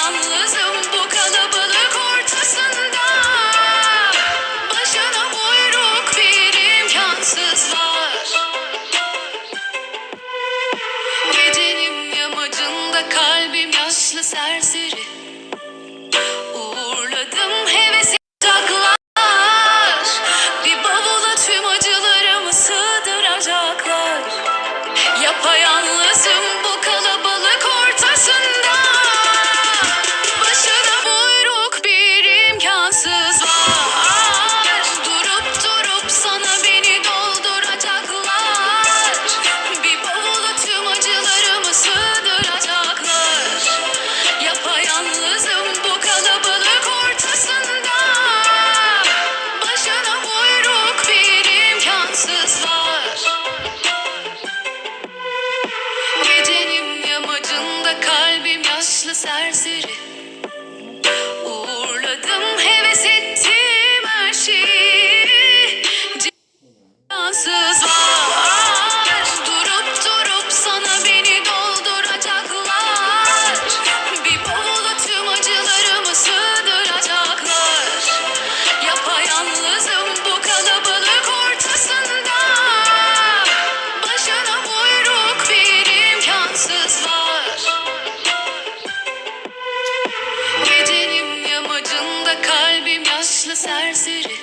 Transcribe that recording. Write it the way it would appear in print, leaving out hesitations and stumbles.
Yapayalnızım bu kalabalık ortasında. Başına buyruk bir imkansız var. Gecenin yamacında kalbim yaşlı serseri. Uğurladım hevesi uzaklar. Bir bavula tüm acılarımı sığdıracaklar. Yapayalnızım bu kalabalık ortasında. Başına buyruk bir imkansız var. Durup durup sana beni dolduracaklar. Bir bavula tüm acılarımı sığdıracaklar. Yapayalnızım bu kalabalık ortasında. Başına buyruk bir imkansız var. Gecenin yamacında kalbim yaşlı serseri. Uğurladım heves ettiğim her şeyi. Cansız var. Durup durup sana beni dolduracaklar. Bir bavula tüm acılarımı sığdıracaklar. Yapayalnızım bu kalabalık ortasında. Başına buyruk bir imkansız var. Gecenin yamacında kalbim yaşlı serseri.